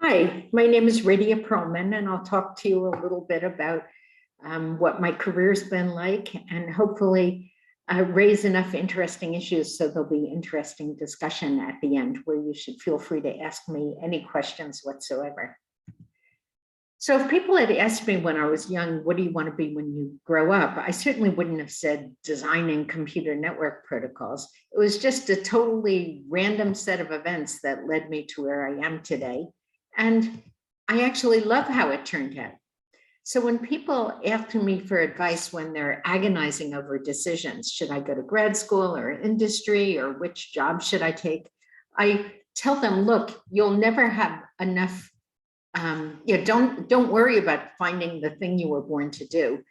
Hi, my name is Radia Perlman, and I'll talk to you a little bit about what my career's been like and hopefully raise enough interesting issues so there'll be interesting discussion at the end where you should feel free to ask me any questions whatsoever. So if people had asked me when I was young, what do you want to be when you grow up? I certainly wouldn't have said designing computer network protocols. It was just a totally random set of events that led me to where I am today. And I actually love how it turned out. So when people ask me for advice when they're agonizing over decisions, should I go to grad school or industry or which job should I take? I tell them, look, you'll never have enough. Don't worry about finding the thing you were born to do.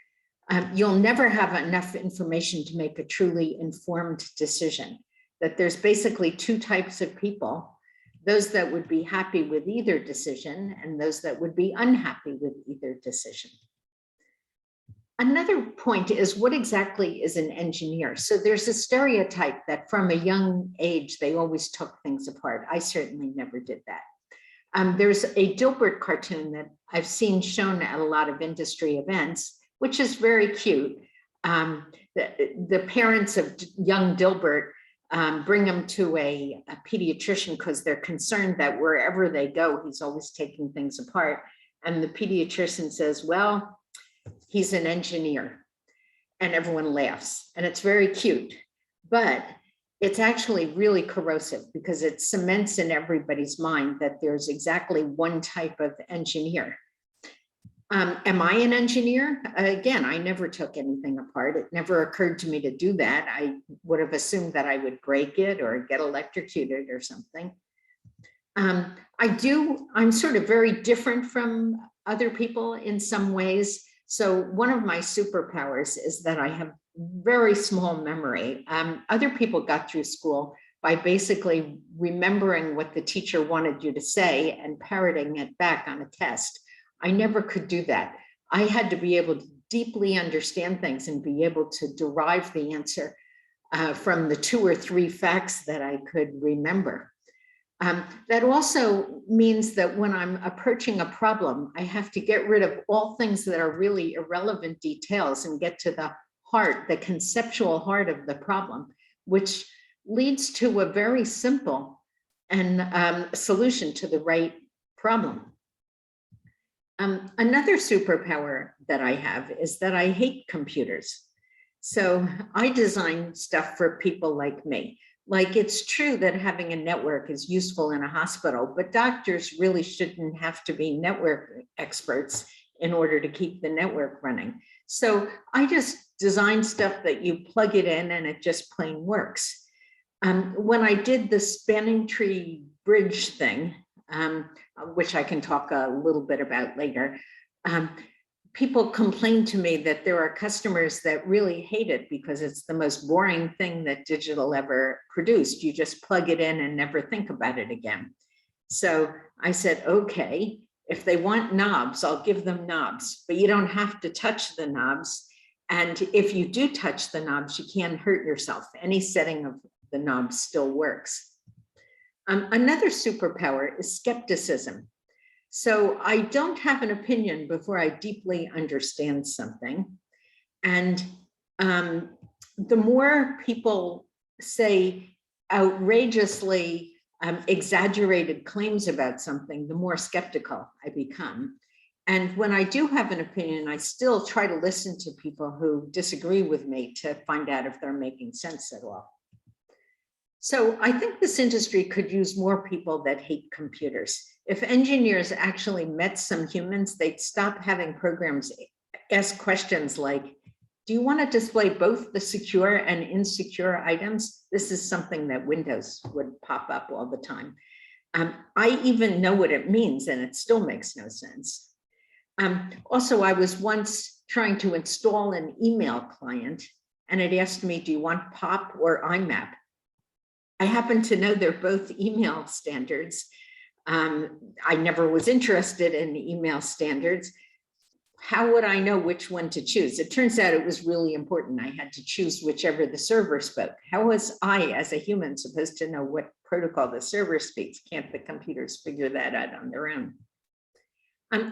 You'll never have enough information to make a truly informed decision. That there's basically two types of people. Those that would be happy with either decision and those that would be unhappy with either decision. Another point is what exactly is an engineer? So there's a stereotype that from a young age, they always took things apart. I certainly never did that. There's a Dilbert cartoon that I've seen shown at a lot of industry events, which is very cute. The parents of young Dilbert bring them to a pediatrician because they're concerned that wherever they go, he's always taking things apart. And the pediatrician says, well, he's an engineer. And everyone laughs. And it's very cute. But it's actually really corrosive because it cements in everybody's mind that there's exactly one type of engineer. Am I an engineer? Again, I never took anything apart. It never occurred to me to do that. I would have assumed that I would break it or get electrocuted or something. I'm sort of very different from other people in some ways. So one of my superpowers is that I have very small memory. Other people got through school by basically remembering what the teacher wanted you to say and parroting it back on a test. I never could do that. I had to be able to deeply understand things and be able to derive the answer from the 2 or 3 facts that I could remember. That also means that when I'm approaching a problem, I have to get rid of all things that are really irrelevant details and get to the heart, the conceptual heart of the problem, which leads to a very simple and solution to the right problem. Another superpower that I have is that I hate computers. So I design stuff for people like me. Like it's true that having a network is useful in a hospital, but doctors really shouldn't have to be network experts in order to keep the network running. So I just design stuff that you plug it in and it just plain works. When I did the spanning tree bridge thing, which I can talk a little bit about later, people complain to me that there are customers that really hate it because it's the most boring thing that digital ever produced. You just plug it in and never think about it again. So I said, okay, if they want knobs, I'll give them knobs, but you don't have to touch the knobs. And if you do touch the knobs, you can't hurt yourself. Any setting of the knobs still works. Another superpower is skepticism. So I don't have an opinion before I deeply understand something. And the more people say outrageously exaggerated claims about something, the more skeptical I become. And when I do have an opinion, I still try to listen to people who disagree with me to find out if they're making sense at all. So I think this industry could use more people that hate computers. If engineers actually met some humans, they'd stop having programs ask questions like, do you want to display both the secure and insecure items? This is something that Windows would pop up all the time. I even know what it means and it still makes no sense. Also, I was once trying to install an email client and it asked me, do you want POP or IMAP? I happen to know they're both email standards. I never was interested in email standards. how would I know which one to choose? It turns out it was really important. I had to choose whichever the server spoke. How was I, as a human, supposed to know what protocol the server speaks? Can't the computers figure that out on their own?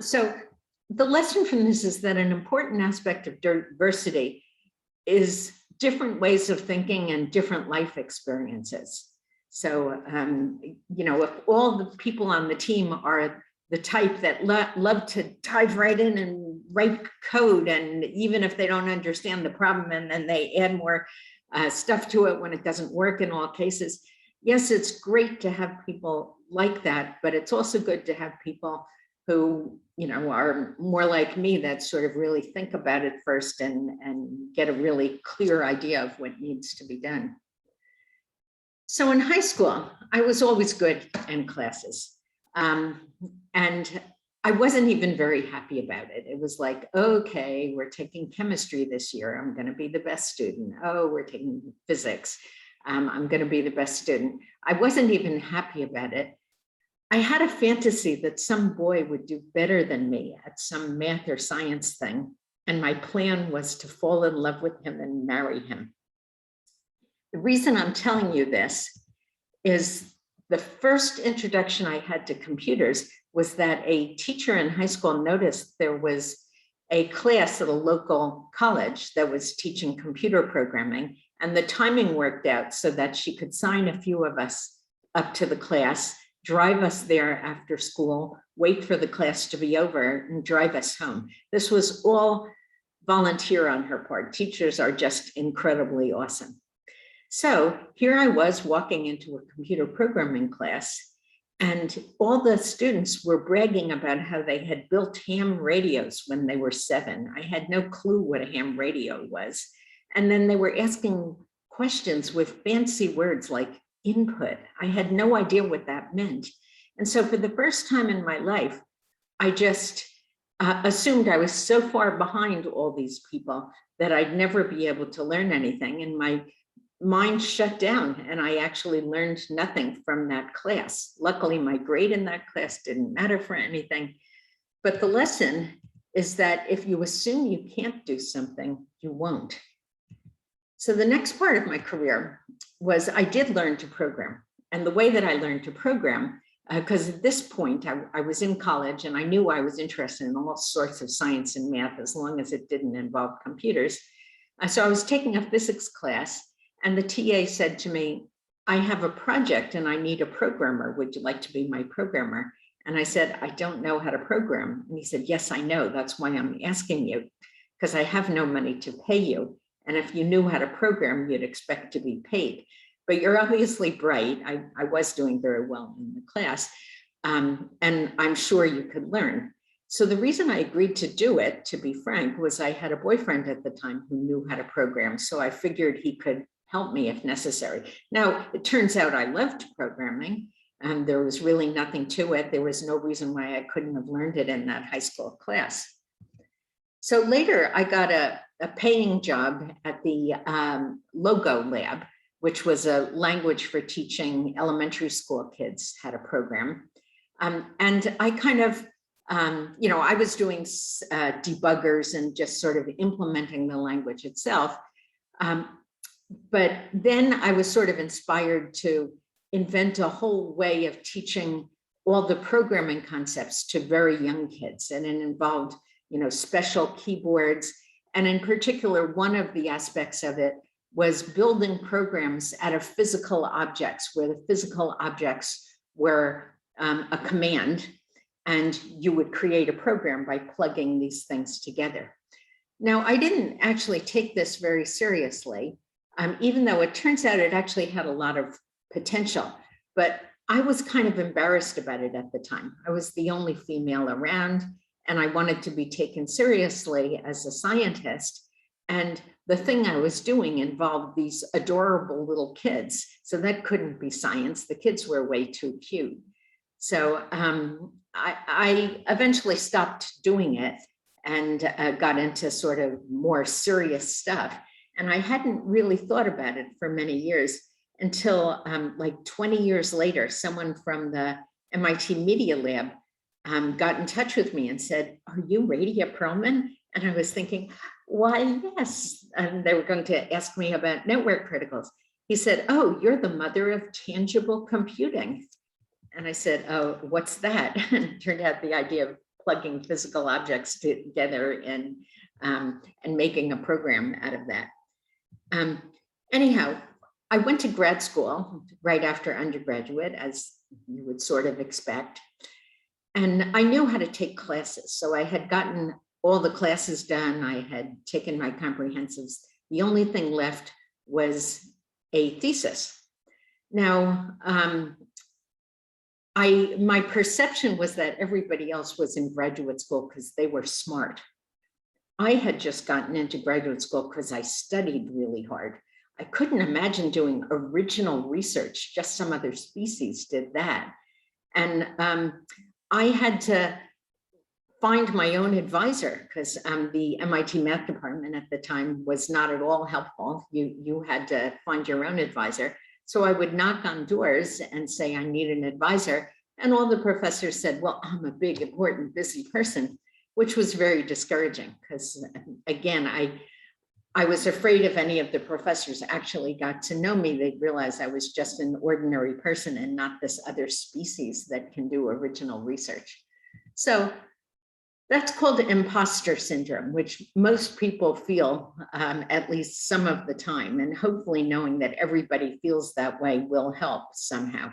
So the lesson from this is that an important aspect of diversity is different ways of thinking and different life experiences. So, you know, if all the people on the team are the type that love to dive right in and write code, and even if they don't understand the problem, and then they add more stuff to it when it doesn't work in all cases. Yes, it's great to have people like that, but it's also good to have people who, you know, are more like me, that sort of really think about it first and get a really clear idea of what needs to be done. So in high school, I was always good in classes. And I wasn't even very happy about it. It was like, okay, we're taking chemistry this year. I'm going to be the best student. Oh, we're taking physics. I'm going to be the best student. I wasn't even happy about it. I had a fantasy that some boy would do better than me at some math or science thing. And my plan was to fall in love with him and marry him. The reason I'm telling you this is the first introduction I had to computers was that a teacher in high school noticed there was a class at a local college that was teaching computer programming, and the timing worked out so that she could sign a few of us up to the class, drive us there after school, wait for the class to be over, and drive us home. This was all volunteer on her part. Teachers are just incredibly awesome. So here I was walking into a computer programming class, and all the students were bragging about how they had built ham radios when they were 7. I had no clue what a ham radio was. And then they were asking questions with fancy words like input. I had no idea what that meant. And so for the first time in my life, I just assumed I was so far behind all these people that I'd never be able to learn anything. And my mind shut down, and I actually learned nothing from that class. Luckily, my grade in that class didn't matter for anything. But the lesson is that if you assume you can't do something, you won't. So the next part of my career was I did learn to program. And the way that I learned to program, because at this point I was in college and I knew I was interested in all sorts of science and math as long as it didn't involve computers. So I was taking a physics class, and the TA said to me, I have a project and I need a programmer. Would you like to be my programmer? And I said, I don't know how to program. And he said, yes, I know. That's why I'm asking you, because I have no money to pay you. And if you knew how to program, you'd expect to be paid. But you're obviously bright. I was doing very well in the class. And I'm sure you could learn. So the reason I agreed to do it, to be frank, was I had a boyfriend at the time who knew how to program. So I figured he could help me if necessary. Now, it turns out I loved programming, and there was really nothing to it. There was no reason why I couldn't have learned it in that high school class. So later, I got a paying job at the Logo Lab, which was a language for teaching elementary school kids how to program. And I kind of, you know, I was doing debuggers and just sort of implementing the language itself. But then I was sort of inspired to invent a whole way of teaching all the programming concepts to very young kids. And it involved, you know, special keyboards. And in particular, one of the aspects of it was building programs out of physical objects, where the physical objects were a command, and you would create a program by plugging these things together. Now, I didn't actually take this very seriously. Even though it turns out it actually had a lot of potential, but I was kind of embarrassed about it at the time. I was the only female around, and I wanted to be taken seriously as a scientist. And the thing I was doing involved these adorable little kids. So that couldn't be science. The kids were way too cute. So I eventually stopped doing it and got into sort of more serious stuff. And I hadn't really thought about it for many years until like 20 years later, someone from the MIT Media Lab got in touch with me and said, "Are you Radia Perlman?" And I was thinking, why, yes. And they were going to ask me about network protocols. He said, "Oh, you're the mother of tangible computing." And I said, "Oh, what's that?" And it turned out the idea of plugging physical objects together and making a program out of that. Anyhow, I went to grad school right after undergraduate, as you would sort of expect. And I knew how to take classes. So I had gotten all the classes done. I had taken my comprehensives. The only thing left was a thesis. Now, my perception was that everybody else was in graduate school because they were smart. I had just gotten into graduate school because I studied really hard. I couldn't imagine doing original research, just some other species did that. And I had to find my own advisor because the MIT math department at the time was not at all helpful. You had to find your own advisor. So I would knock on doors and say, "I need an advisor." And all the professors said, "Well, I'm a big, important, busy person," which was very discouraging because, again, I was afraid if any of the professors actually got to know me, they'd realize I was just an ordinary person and not this other species that can do original research. So that's called imposter syndrome, which most people feel at least some of the time, and hopefully knowing that everybody feels that way will help somehow.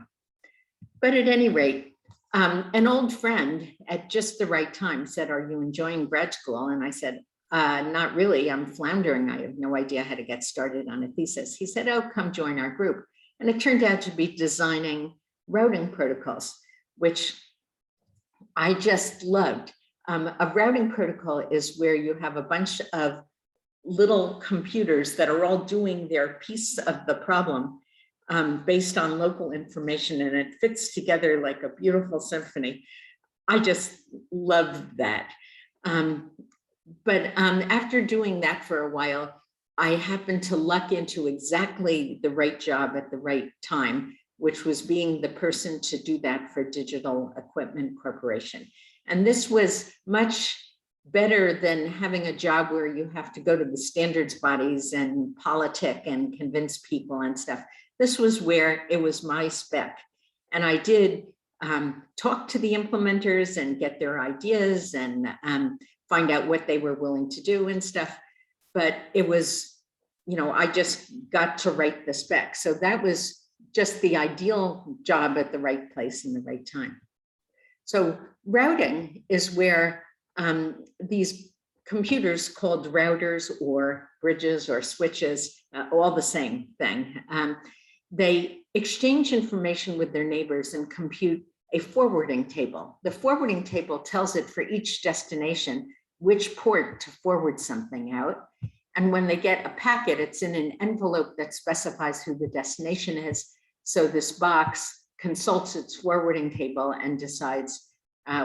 But at any rate, an old friend at just the right time said, "Are you enjoying grad school?" And I said, "Not really, I'm floundering. I have no idea how to get started on a thesis." He said, "Oh, come join our group." And it turned out to be designing routing protocols, which I just loved. A routing protocol is where you have a bunch of little computers that are all doing their piece of the problem based on local information, and it fits together like a beautiful symphony. I just loved that. But after doing that for a while, I happened to luck into exactly the right job at the right time, which was being the person to do that for Digital Equipment Corporation. And this was much better than having a job where you have to go to the standards bodies and politic and convince people and stuff. This was where it was my spec. And I did talk to the implementers and get their ideas and find out what they were willing to do and stuff. But it was, I just got to write the spec. So that was just the ideal job at the right place in the right time. So routing is where these computers called routers or bridges or switches, all the same thing. They exchange information with their neighbors and compute a forwarding table. The forwarding table tells it for each destination which port to forward something out. And when they get a packet, it's in an envelope that specifies who the destination is. So this box consults its forwarding table and decides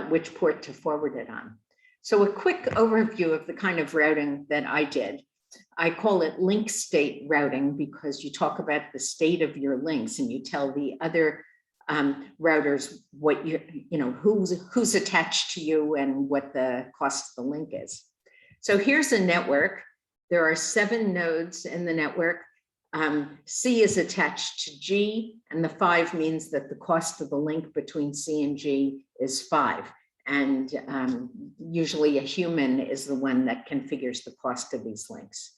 which port to forward it on. So a quick overview of the kind of routing that I did. I call it link state routing because you talk about the state of your links and you tell the other routers what who's attached to you and what the cost of the link is. So here's a network. There are 7 nodes in the network. C is attached to G, and the 5 means that the cost of the link between C and G is 5. And usually a human is the one that configures the cost of these links.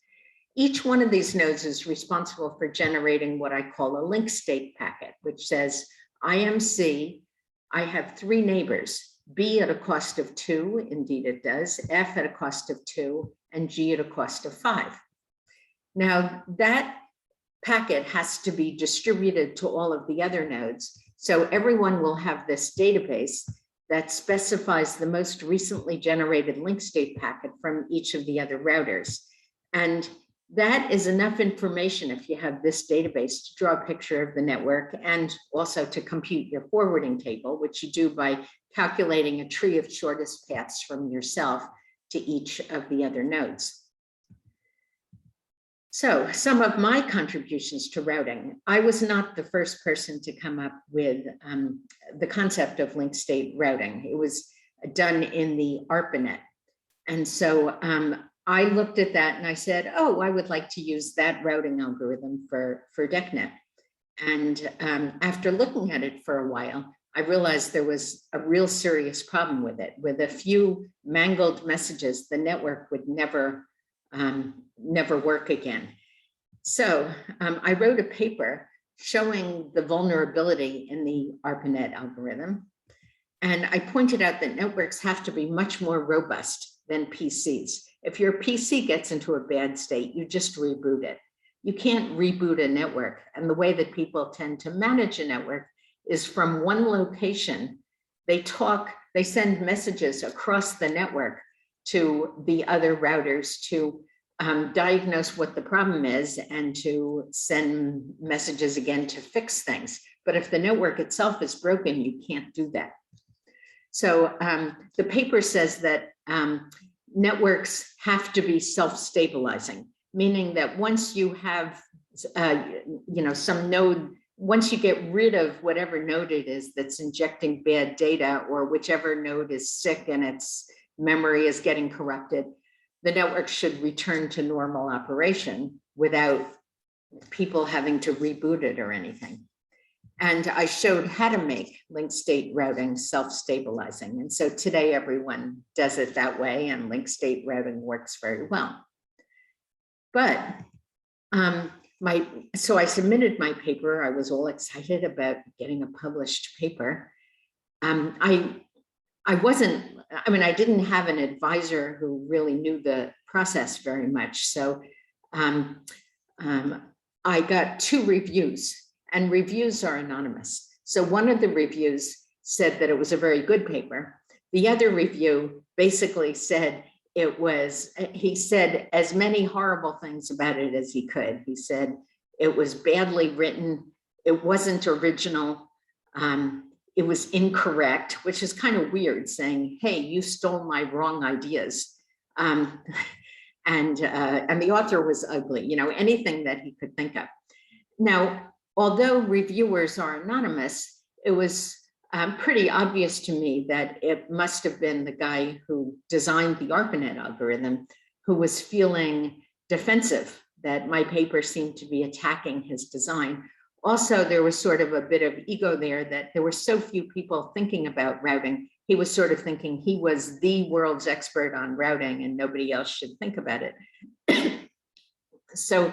Each one of these nodes is responsible for generating what I call a link state packet, which says, I am C, I have 3 neighbors, B at a cost of 2, indeed it does, F at a cost of 2, and G at a cost of 5. Now that packet has to be distributed to all of the other nodes. So everyone will have this database that specifies the most recently generated link state packet from each of the other routers. And that is enough information if you have this database to draw a picture of the network and also to compute your forwarding table, which you do by calculating a tree of shortest paths from yourself to each of the other nodes. So some of my contributions to routing, I was not the first person to come up with the concept of link state routing. It was done in the ARPANET. And so I looked at that and I said, oh, I would like to use that routing algorithm for DECnet. And after looking at it for a while, I realized there was a real serious problem with it. With a few mangled messages, the network would never work again. So I wrote a paper showing the vulnerability in the ARPANET algorithm. And I pointed out that networks have to be much more robust than PCs. If your PC gets into a bad state, you just reboot it. You can't reboot a network. And the way that people tend to manage a network is from one location. They send messages across the network to the other routers to diagnose what the problem is and to send messages again to fix things. But if the network itself is broken, you can't do that. So the paper says that networks have to be self-stabilizing, meaning that once you have, some node, once you get rid of whatever node it is that's injecting bad data, or whichever node is sick and its memory is getting corrupted, the network should return to normal operation without people having to reboot it or anything. And I showed how to make linked state routing self-stabilizing. And so today everyone does it that way, and linked state routing works very well. But so I submitted my paper. I was all excited about getting a published paper. I didn't have an advisor who really knew the process very much. So I got 2 reviews, and reviews are anonymous. So one of the reviews said that it was a very good paper. The other review basically said he said as many horrible things about it as he could. He said it was badly written, it wasn't original, it was incorrect, which is kind of weird, saying, hey, you stole my wrong ideas. And the author was ugly, anything that he could think of. Now, although reviewers are anonymous, it was pretty obvious to me that it must have been the guy who designed the ARPANET algorithm who was feeling defensive, that my paper seemed to be attacking his design. Also, there was sort of a bit of ego there, that there were so few people thinking about routing. He was sort of thinking he was the world's expert on routing and nobody else should think about it. So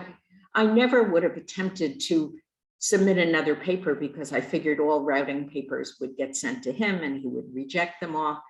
I never would have attempted to submit another paper because I figured all routing papers would get sent to him and he would reject them all.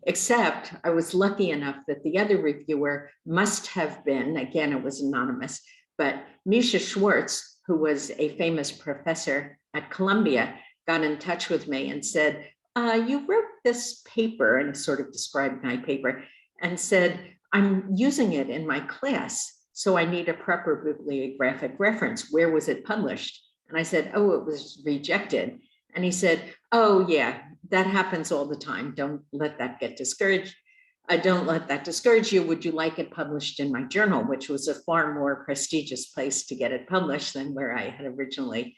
Except I was lucky enough that the other reviewer must have been, again, it was anonymous, but Misha Schwartz, who was a famous professor at Columbia, got in touch with me and said, you wrote this paper, and sort of described my paper, and said, I'm using it in my class, so I need a proper bibliographic reference. Where was it published? And I said, oh, it was rejected. And he said, oh yeah, that happens all the time. Don't let that get discouraged. Don't let that discourage you. Would you like it published in my journal, which was a far more prestigious place to get it published than where I had originally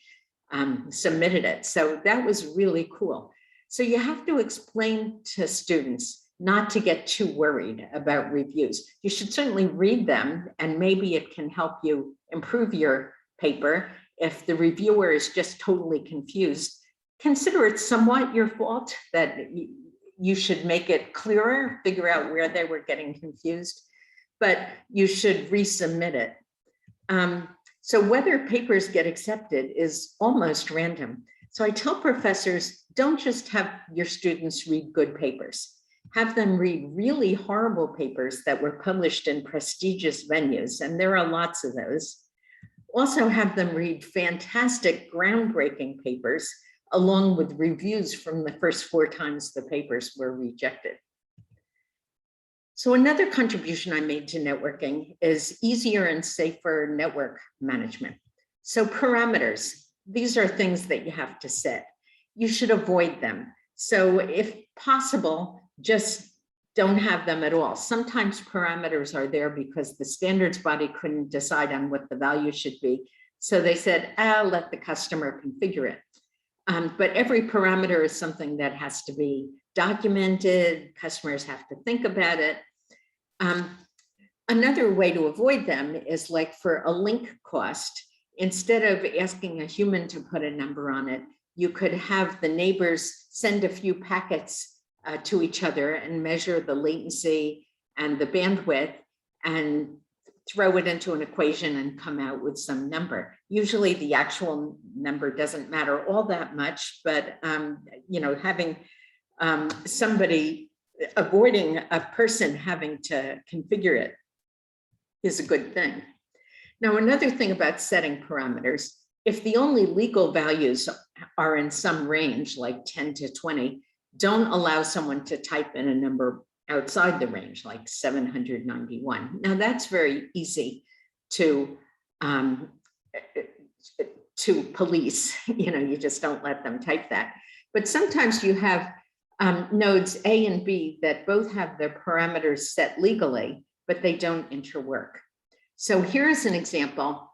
submitted it. So that was really cool. So you have to explain to students not to get too worried about reviews. You should certainly read them, and maybe it can help you improve your paper. If the reviewer is just totally confused, consider it somewhat your fault, that you should make it clearer, figure out where they were getting confused, but you should resubmit it. So whether papers get accepted is almost random. So I tell professors, don't just have your students read good papers. Have them read really horrible papers that were published in prestigious venues, and there are lots of those. Also have them read fantastic, groundbreaking papers, along with reviews from the first 4 times the papers were rejected. So another contribution I made to networking is easier and safer network management. So parameters, these are things that you have to set. You should avoid them. So if possible, just don't have them at all. Sometimes parameters are there because the standards body couldn't decide on what the value should be. So they said, let the customer configure it. But every parameter is something that has to be documented. Customers have to think about it. Another way to avoid them is like for a link cost, instead of asking a human to put a number on it, you could have the neighbors send a few packets to each other and measure the latency and the bandwidth and throw it into an equation and come out with some number. Usually the actual number doesn't matter all that much, but you know, having somebody avoiding a person having to configure it is a good thing. Now, another thing about setting parameters, if the only legal values are in some range, like 10 to 20, don't allow someone to type in a number outside the range, like 791. Now, that's very easy to police. You know, you just don't let them type that. But sometimes you have nodes A and B that both have their parameters set legally, but they don't interwork. So here's an example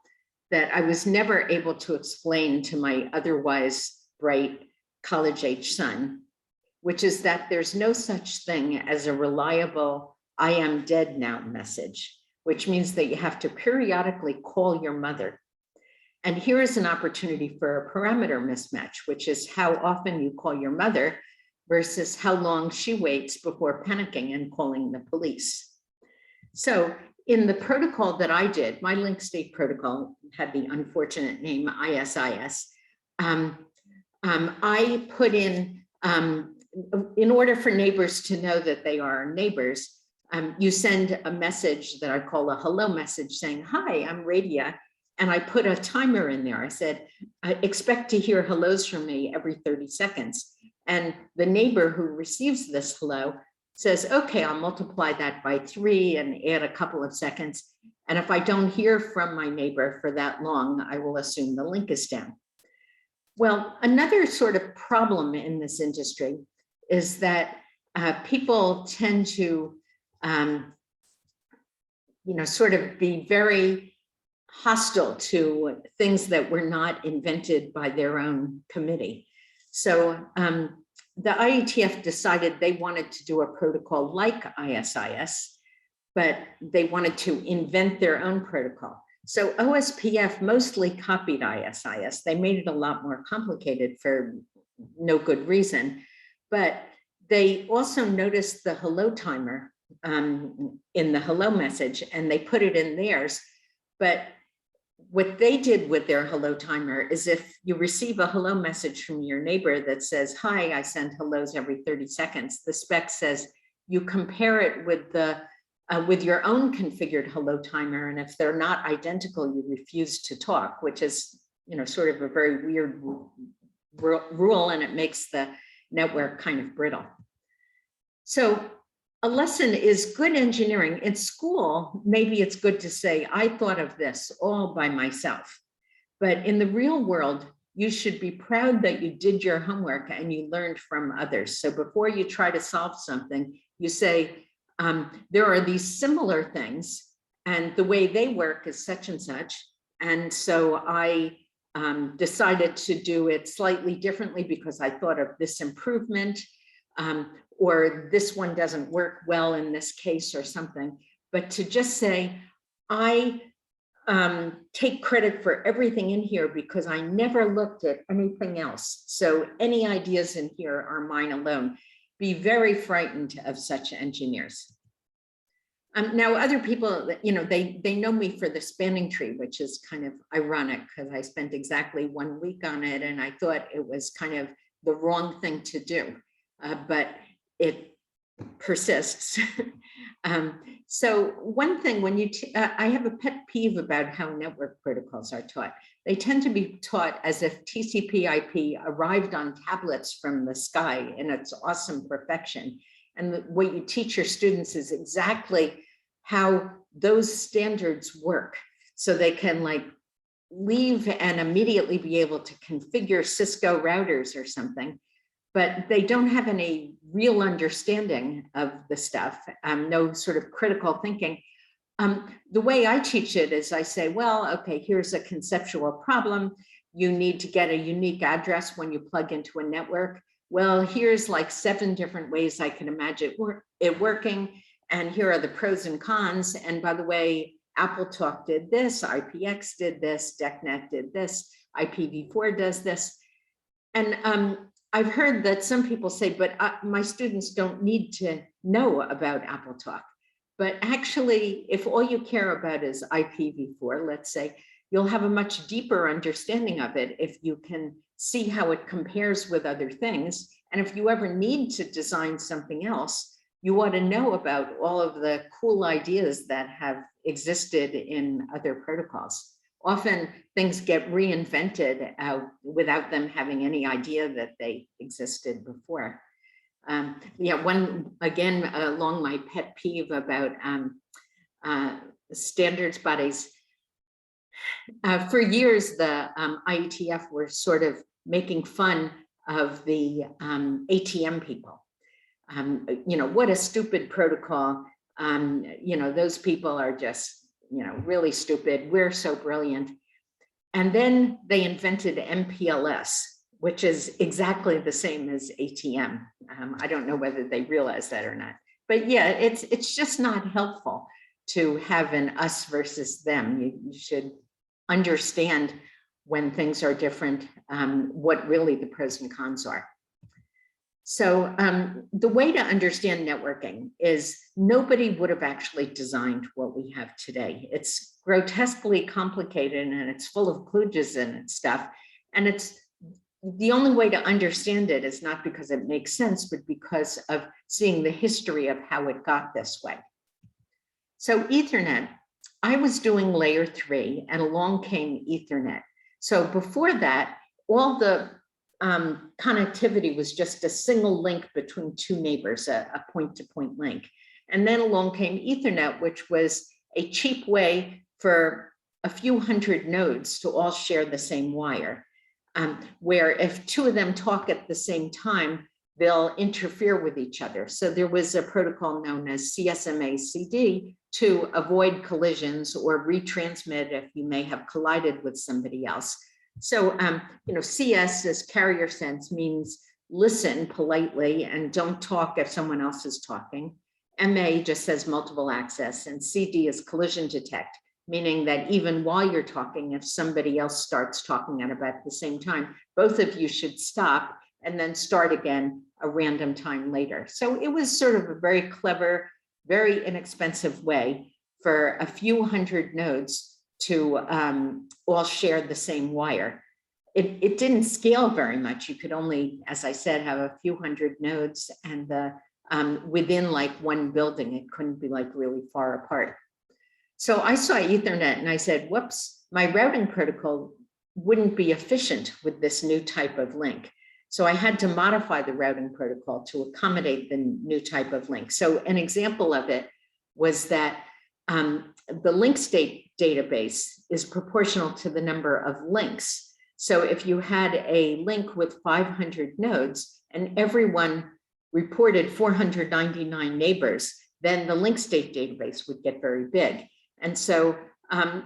that I was never able to explain to my otherwise bright college-age son, which is that there's no such thing as a reliable "I am dead now" message, which means that you have to periodically call your mother. And here is an opportunity for a parameter mismatch, which is how often you call your mother versus how long she waits before panicking and calling the police. So in the protocol that I did, my link state protocol had the unfortunate name ISIS. I put in order for neighbors to know that they are neighbors, you send a message that I call a hello message saying, "Hi, I'm Radia." And I put a timer in there. I said, "I expect to hear hellos from me every 30 seconds. And the neighbor who receives this hello says, "Okay, I'll multiply that by 3 and add a couple of seconds. And if I don't hear from my neighbor for that long, I will assume the link is down." Well, another sort of problem in this industry is that people tend to, you know, sort of be very hostile to things that were not invented by their own committee. So the IETF decided they wanted to do a protocol like ISIS, but they wanted to invent their own protocol. So OSPF mostly copied ISIS. They made it a lot more complicated for no good reason, but they also noticed the hello timer in the hello message, and they put it in theirs. But what they did with their hello timer is if you receive a hello message from your neighbor that says, "Hi, I send hellos every 30 seconds, the spec says you compare it with your own configured hello timer, and if they're not identical, you refuse to talk," which is, you know, sort of a very weird rule, and it makes the network kind of brittle. So a lesson is good engineering. In school, maybe it's good to say, "I thought of this all by myself." But in the real world, you should be proud that you did your homework and you learned from others. So before you try to solve something, you say, there are these similar things, and the way they work is such and such. And so I decided to do it slightly differently because I thought of this improvement, or this one doesn't work well in this case or something. But to just say, I take credit for everything in here because I never looked at anything else. So any ideas in here are mine alone. Be very frightened of such engineers. Now, other people, you know, they know me for the spanning tree, which is kind of ironic because I spent exactly 1 week on it, and I thought it was kind of the wrong thing to do, but it persists. So one thing, when you, I have a pet peeve about how network protocols are taught. They tend to be taught as if TCP/IP arrived on tablets from the sky in its awesome perfection. And what you teach your students is exactly how those standards work. So they can like leave and immediately be able to configure Cisco routers or something, but they don't have any real understanding of the stuff, no sort of critical thinking. The way I teach it is I say, well, okay, here's a conceptual problem. you need to get a unique address when you plug into a network. Well, here's like 7 different ways I can imagine it working. And here are the pros and cons. And by the way, AppleTalk did this, IPX did this, DECnet did this, IPv4 does this. And I've heard that some people say, but my students don't need to know about AppleTalk. But actually, if all you care about is IPv4, let's say, you'll have a much deeper understanding of it if you can see how it compares with other things. And if you ever need to design something else, you ought to know about all of the cool ideas that have existed in other protocols. Often things get reinvented without them having any idea that they existed before. Yeah, one, again, along my pet peeve about standards bodies, for years, the IETF were sort of making fun of the ATM people. You know, what a stupid protocol. You know, those people are just, you know, really stupid. We're so brilliant. And then they invented MPLS, which is exactly the same as ATM. I don't know whether they realize that or not. But yeah, it's just not helpful to have an us versus them. You should understand when things are different, what really the pros and cons are. So the way to understand networking is nobody would have actually designed what we have today. It's grotesquely complicated and it's full of kludges and stuff. And it's the only way to understand it is not because it makes sense, but because of seeing the history of how it got this way. So Ethernet, I was doing layer 3 and along came Ethernet. So before that, all the connectivity was just a single link between 2 neighbors, a point-to-point link. And then along came Ethernet, which was a cheap way for a few hundred nodes to all share the same wire, where if 2 of them talk at the same time, they'll interfere with each other. So there was a protocol known as CSMA-CD to avoid collisions or retransmit if you may have collided with somebody else. So, you know, CS as carrier sense means listen politely and don't talk if someone else is talking. MA just says multiple access, and CD is collision detect, meaning that even while you're talking, if somebody else starts talking at about the same time, both of you should stop and then start again a random time later. So it was sort of a very clever, very inexpensive way for a few hundred nodes to all share the same wire. It didn't scale very much. You could only, as I said, have a few hundred nodes, and within like one building, it couldn't be like really far apart. So I saw Ethernet and I said, whoops, my routing protocol wouldn't be efficient with this new type of link. So I had to modify the routing protocol to accommodate the new type of link. So an example of it was that the link state database is proportional to the number of links. So if you had a link with 500 nodes and everyone reported 499 neighbors, then the link state database would get very big. And so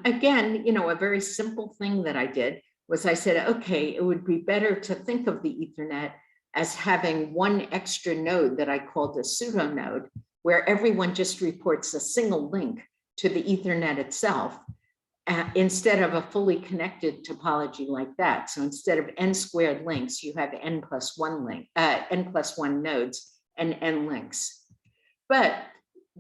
again, you know, a very simple thing that I did was I said, okay, it would be better to think of the Ethernet as having one extra node that I called a pseudonode, where everyone just reports a single link to the Ethernet itself, instead of a fully connected topology like that. So instead of n squared links, you have n plus 1 nodes and n links. But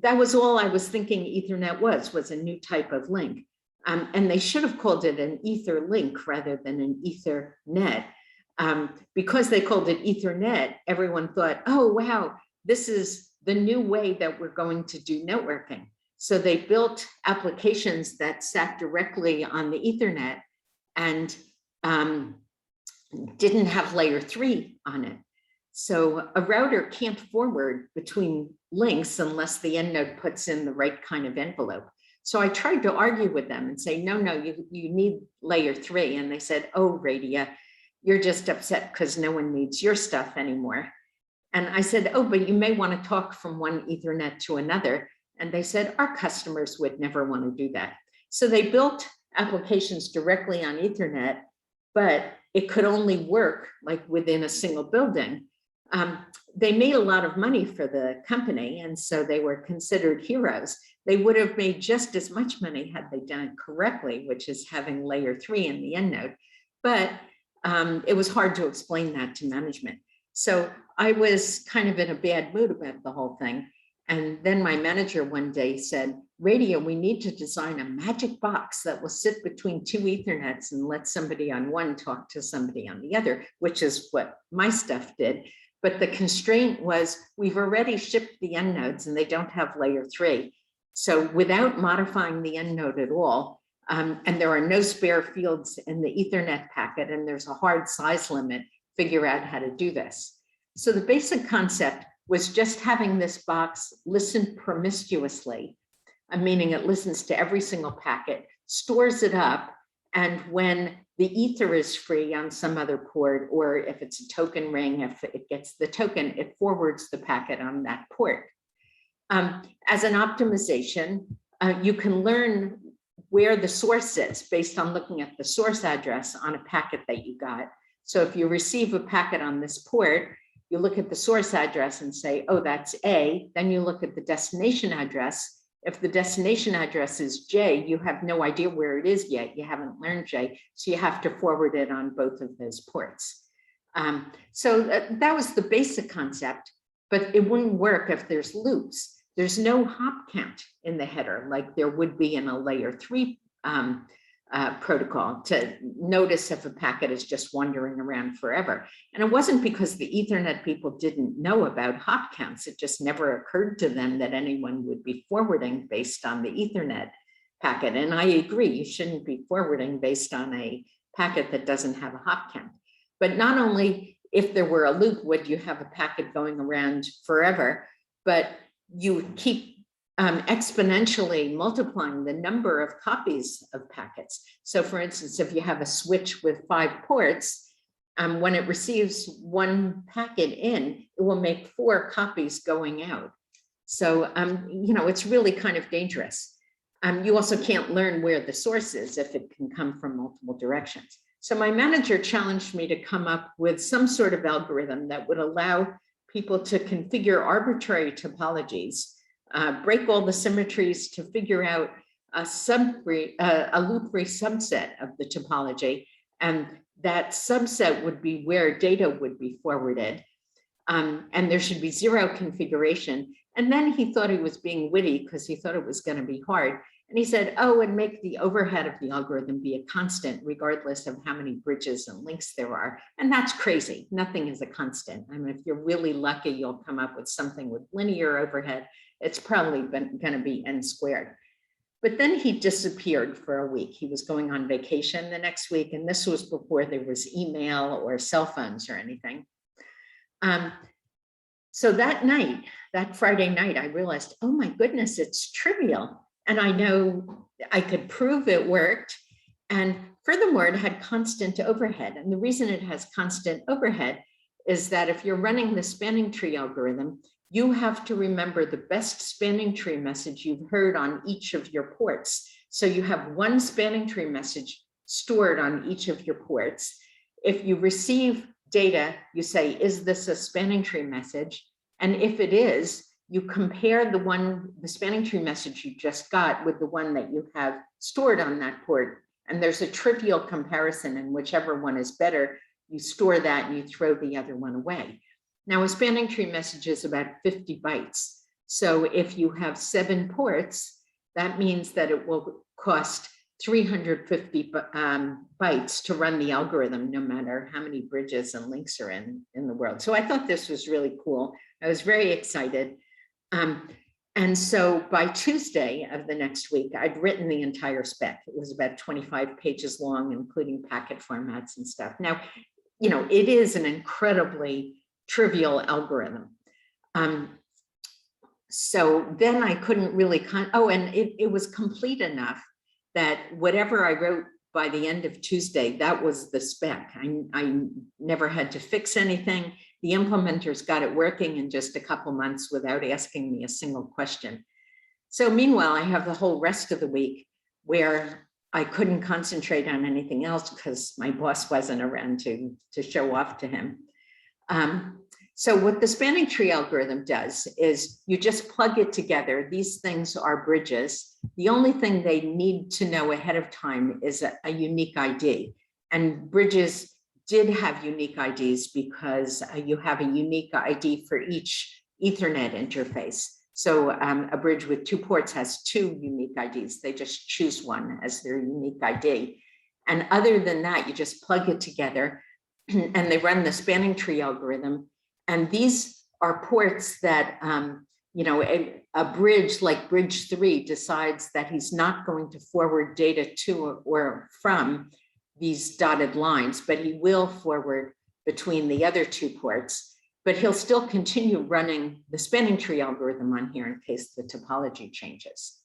that was all I was thinking Ethernet was a new type of link. And they should have called it an EtherLINK rather than an Ethernet. Because they called it Ethernet, everyone thought, oh, wow, this is the new way that we're going to do networking. So they built applications that sat directly on the Ethernet and didn't have layer 3 on it. So a router can't forward between links unless the end node puts in the right kind of envelope. So I tried to argue with them and say, no, you need layer 3. And they said, oh, Radia, you're just upset because no one needs your stuff anymore. And I said, oh, but you may want to talk from one Ethernet to another. And they said, our customers would never want to do that. So they built applications directly on Ethernet, but it could only work like within a single building. They made a lot of money for the company, and so they were considered heroes. They would have made just as much money had they done it correctly, which is having layer 3 in the end node. But it was hard to explain that to management. So I was kind of in a bad mood about the whole thing. And then my manager one day said, Radia, we need to design a magic box that will sit between 2 Ethernets and let somebody on one talk to somebody on the other, which is what my stuff did. But the constraint was we've already shipped the end nodes and they don't have layer 3. So without modifying the end node at all, and there are no spare fields in the Ethernet packet, and there's a hard size limit, figure out how to do this. So the basic concept was just having this box listen promiscuously, meaning it listens to every single packet, stores it up, and when the ether is free on some other port, or if it's a token ring, if it gets the token, it forwards the packet on that port. As an optimization, you can learn where the source is based on looking at the source address on a packet that you got. So if you receive a packet on this port, you look at the source address and say, oh, that's A. Then you look at the destination address. If the destination address is J, you have no idea where it is yet. You haven't learned J, so you have to forward it on both of those ports. So that was the basic concept, but it wouldn't work if there's loops. There's no hop count in the header like there would be in a layer 3 protocol to notice if a packet is just wandering around forever. And it wasn't because the Ethernet people didn't know about hop counts. It just never occurred to them that anyone would be forwarding based on the Ethernet packet. And I agree, you shouldn't be forwarding based on a packet that doesn't have a hop count. But not only if there were a loop would you have a packet going around forever, but you keep exponentially multiplying the number of copies of packets. So for instance, if you have a switch with 5 ports, when it receives one packet in, it will make 4 copies going out. So, you know, it's really kind of dangerous. You also can't learn where the source is if it can come from multiple directions. So my manager challenged me to come up with some sort of algorithm that would allow people to configure arbitrary topologies, break all the symmetries to figure out a loop-free subset of the topology, and that subset would be where data would be forwarded, and there should be 0 configuration. And then he thought he was being witty because he thought it was going to be hard. And he said, oh, and make the overhead of the algorithm be a constant regardless of how many bridges and links there are. And that's crazy. Nothing is a constant. I mean, if you're really lucky, you'll come up with something with linear overhead. It's probably going to be n squared. But then he disappeared for a week. He was going on vacation the next week. And this was before there was email or cell phones or anything. So that night, that Friday night, I realized, oh my goodness, it's trivial. And I know I could prove it worked. And furthermore, it had constant overhead. And the reason it has constant overhead is that if you're running the spanning tree algorithm, you have to remember the best spanning tree message you've heard on each of your ports. So you have one spanning tree message stored on each of your ports. If you receive data, you say, is this a spanning tree message? And if it is, you compare the spanning tree message you just got with the one that you have stored on that port. And there's a trivial comparison, and whichever one is better, you store that and you throw the other one away. Now, a spanning tree message is about 50 bytes. So if you have 7 ports, that means that it will cost 350 bytes to run the algorithm, no matter how many bridges and links are in the world. So I thought this was really cool. I was very excited. And so by Tuesday of the next week, I'd written the entire spec. It was about 25 pages long, including packet formats and stuff. Now, you know, it is an incredibly trivial algorithm. So then I couldn't really, and it was complete enough that whatever I wrote by the end of Tuesday, that was the spec. I never had to fix anything. The implementers got it working in just a couple months without asking me a single question. So meanwhile, I have the whole rest of the week where I couldn't concentrate on anything else because my boss wasn't around to show off to him. So what the spanning tree algorithm does is you just plug it together. These things are bridges. The only thing they need to know ahead of time is a unique ID. And bridges did have unique IDs because you have a unique ID for each Ethernet interface. So a bridge with 2 ports has 2 unique IDs. They just choose one as their unique ID. And other than that, you just plug it together and they run the spanning tree algorithm. And these are ports that, you know, a bridge like bridge 3 decides that he's not going to forward data to or from these dotted lines, but he will forward between the other 2 ports. But he'll still continue running the spanning tree algorithm on here in case the topology changes.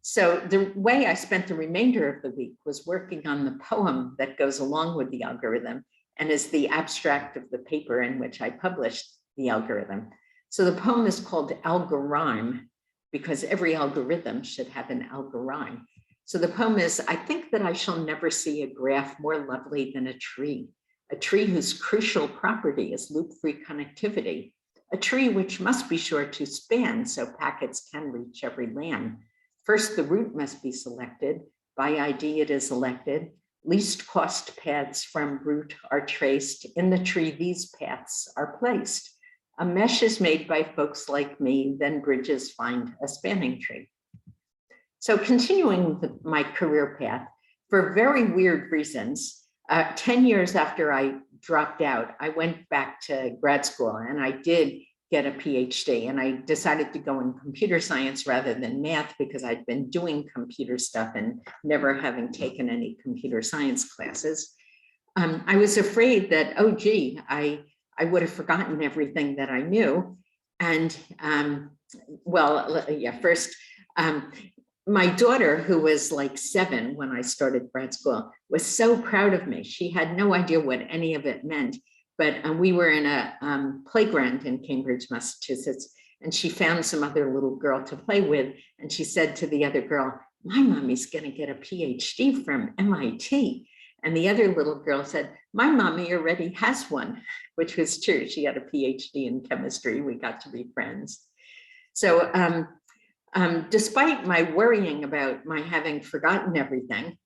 So the way I spent the remainder of the week was working on the poem that goes along with the algorithm and is the abstract of the paper in which I published the algorithm. So the poem is called Algorhyme because every algorithm should have an algorhyme. So the poem is, I think that I shall never see a graph more lovely than a tree whose crucial property is loop-free connectivity, a tree which must be sure to span so packets can reach every LAN. First, the root must be selected. By ID, it is elected. Least cost paths from root are traced. In the tree, these paths are placed. A mesh is made by folks like me, then bridges find a spanning tree. So continuing my career path, for very weird reasons, 10 years after I dropped out, I went back to grad school and I did get a PhD, and I decided to go in computer science rather than math because I'd been doing computer stuff and never having taken any computer science classes. I was afraid that, oh gee, I would have forgotten everything that I knew. And well, yeah, first, my daughter, who was like 7 when I started grad school, was so proud of me. She had no idea what any of it meant. But we were in a playground in Cambridge, Massachusetts, and she found some other little girl to play with. And she said to the other girl, my mommy's going to get a PhD from MIT. And the other little girl said, my mommy already has one, which was true. She had a PhD in chemistry. We got to be friends. So despite my worrying about my having forgotten everything,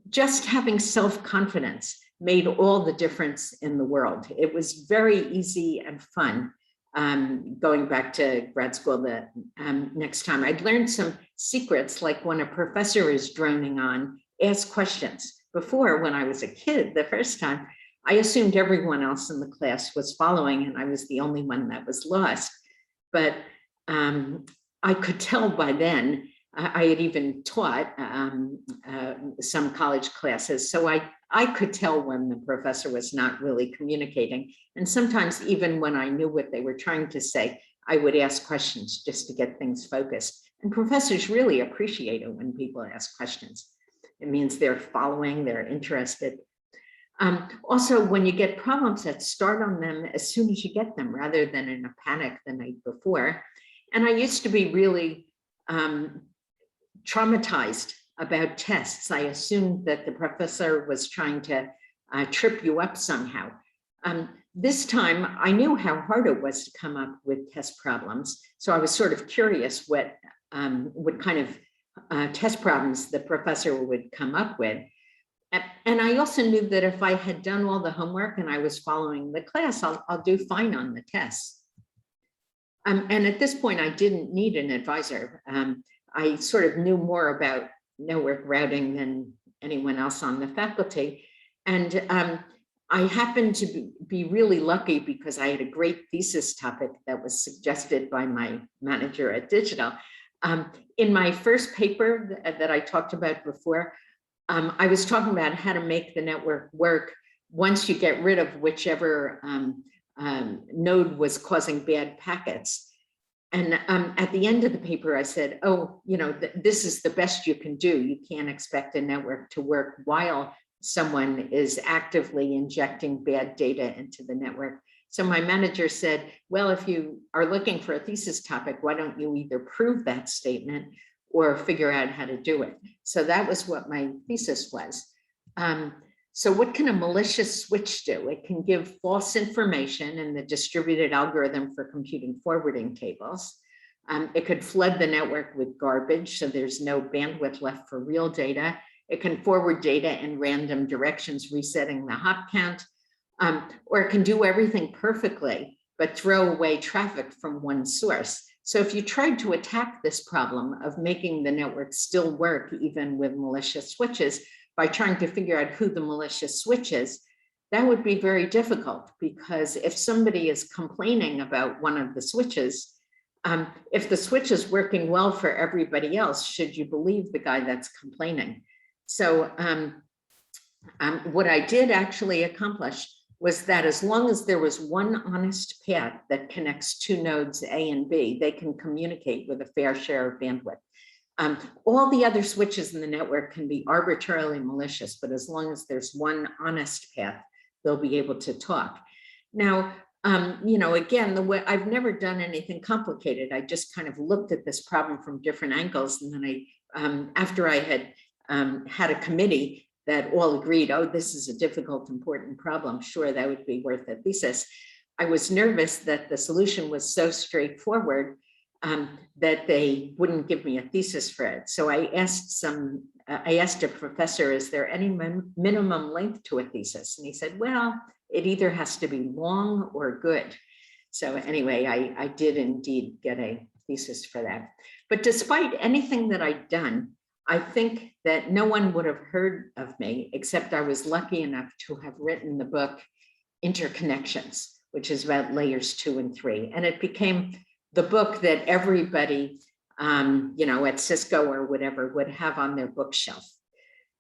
just having self-confidence made all the difference in the world. It was very easy and fun going back to grad school the next time. I'd learned some secrets, like when a professor is droning on, ask questions. Before, when I was a kid, the first time, I assumed everyone else in the class was following and I was the only one that was lost. But I could tell by then. I had even taught some college classes, so I could tell when the professor was not really communicating. And sometimes even when I knew what they were trying to say, I would ask questions just to get things focused. And professors really appreciate it when people ask questions. It means they're following, they're interested. Also, when you get problems, that start on them as soon as you get them, rather than in a panic the night before. And I used to be really traumatized about tests. I assumed that the professor was trying to trip you up somehow. This time, I knew how hard it was to come up with test problems. So I was sort of curious what kind of test problems the professor would come up with. And I also knew that if I had done all the homework and I was following the class, I'll do fine on the tests. And at this point, I didn't need an advisor. I sort of knew more about network routing than anyone else on the faculty. And I happened to be really lucky because I had a great thesis topic that was suggested by my manager at Digital. In my first paper that I talked about before, I was talking about how to make the network work once you get rid of whichever node was causing bad packets. And at the end of the paper, I said, oh, you know, this is the best you can do. You can't expect a network to work while someone is actively injecting bad data into the network. So my manager said, well, if you are looking for a thesis topic, why don't you either prove that statement or figure out how to do it. So that was what my thesis was. So what can a malicious switch do? It can give false information in the distributed algorithm for computing forwarding tables. It could flood the network with garbage, so there's no bandwidth left for real data. It can forward data in random directions, resetting the hop count, or it can do everything perfectly, but throw away traffic from one source. So if you tried to attack this problem of making the network still work, even with malicious switches, by trying to figure out who the malicious switch is, that would be very difficult, because if somebody is complaining about one of the switches, if the switch is working well for everybody else, should you believe the guy that's complaining? So what I did actually accomplish was that as long as there was one honest path that connects two nodes A and B, they can communicate with a fair share of bandwidth. All the other switches in the network can be arbitrarily malicious, but as long as there's one honest path, they'll be able to talk. Now, you know, again, the way I've never done anything complicated. I just kind of looked at this problem from different angles. And then I, after I had had a committee that all agreed, oh, this is a difficult, important problem, sure, that would be worth a thesis. I was nervous that the solution was so straightforward that they wouldn't give me a thesis for it. So I asked a professor, is there any minimum length to a thesis? And he said, well, it either has to be long or good. So anyway, I did indeed get a thesis for that. But despite anything that I'd done, I think that no one would have heard of me, except I was lucky enough to have written the book Interconnections, which is about layers 2 and 3. And it became the book that everybody, you know, at Cisco or whatever would have on their bookshelf.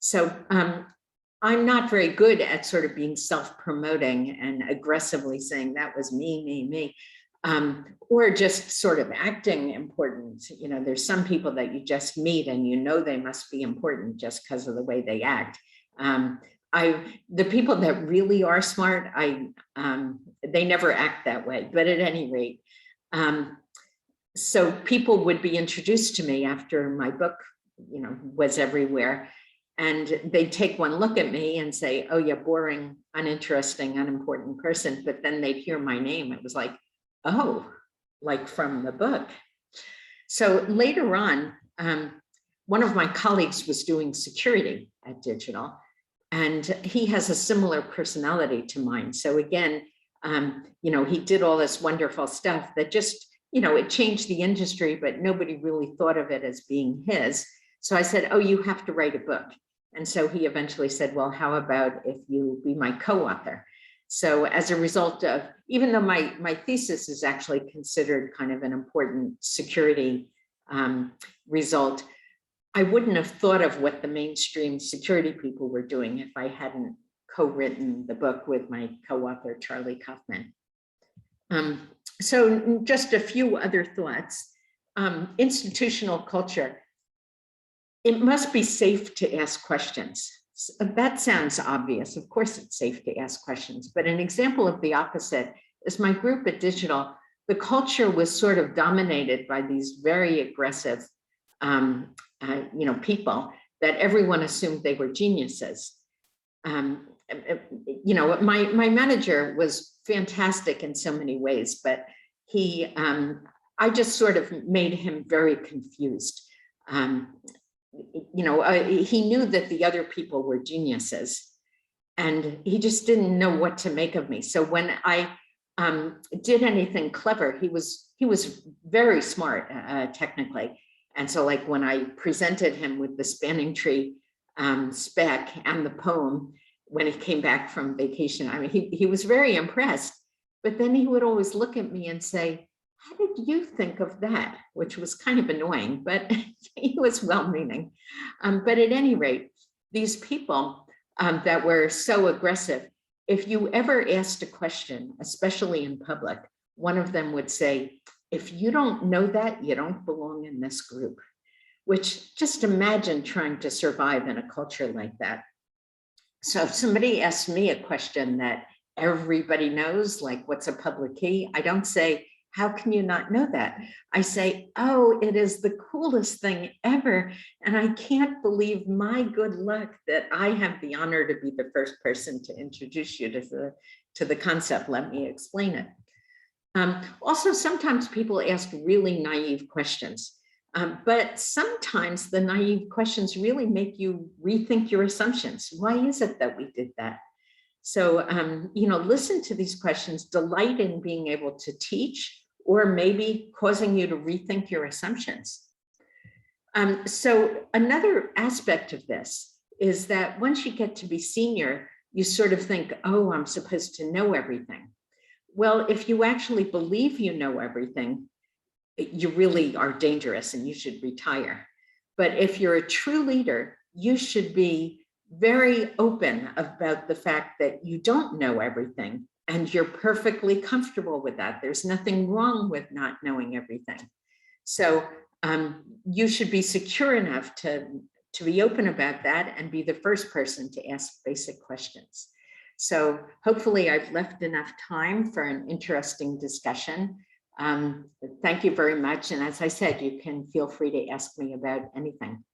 So I'm not very good at sort of being self-promoting and aggressively saying that was me, or just sort of acting important. You know, there's some people that you just meet and you know they must be important just because of the way they act. The people that really are smart, they never act that way, but at any rate, so people would be introduced to me after my book, you know, was everywhere. And they'd take one look at me and say, oh, yeah, boring, uninteresting, unimportant person. But then they'd hear my name. It was like, oh, like from the book. So later on, one of my colleagues was doing security at Digital, and he has a similar personality to mine. So again, you know, he did all this wonderful stuff that just, you know, it changed the industry, but nobody really thought of it as being his. So I said, oh, you have to write a book. And so he eventually said, well, how about if you be my co-author? So as a result of, even though my thesis is actually considered kind of an important security result, I wouldn't have thought of what the mainstream security people were doing if I hadn't co-written the book with my co-author, Charlie Kaufman. So just a few other thoughts. Institutional culture. It must be safe to ask questions. That sounds obvious. Of course, it's safe to ask questions, but an example of the opposite is my group at Digital. The culture was sort of dominated by these very aggressive, you know, people that everyone assumed they were geniuses. You know, my manager was fantastic in so many ways, but he, I just sort of made him very confused. You know, he knew that the other people were geniuses, and he just didn't know what to make of me. So when I did anything clever, he was very smart technically. And so like when I presented him with the spanning tree spec and the poem, when he came back from vacation, I mean, he was very impressed, but then he would always look at me and say, how did you think of that? Which was kind of annoying, but he was well-meaning. But at any rate, these people that were so aggressive, if you ever asked a question, especially in public, one of them would say, if you don't know that, you don't belong in this group. Which, just imagine trying to survive in a culture like that. So if somebody asks me a question that everybody knows, like what's a public key, I don't say, How can you not know that? I say, oh, it is the coolest thing ever. And I can't believe my good luck that I have the honor to be the first person to introduce you to the concept. Let me explain it. Also, sometimes people ask really naive questions, but sometimes the naive questions really make you rethink your assumptions. Why is it that we did that? So, listen to these questions, delight in being able to teach, or maybe causing you to rethink your assumptions. So another aspect of this is that once you get to be senior, you sort of think, oh, I'm supposed to know everything. Well, if you actually believe you know everything, you really are dangerous and you should retire. But if you're a true leader, you should be very open about the fact that you don't know everything and you're perfectly comfortable with that. There's nothing wrong with not knowing everything. So you should be secure enough to be open about that and be the first person to ask basic questions. So hopefully I've left enough time for an interesting discussion. Thank you very much. And as I said, you can feel free to ask me about anything.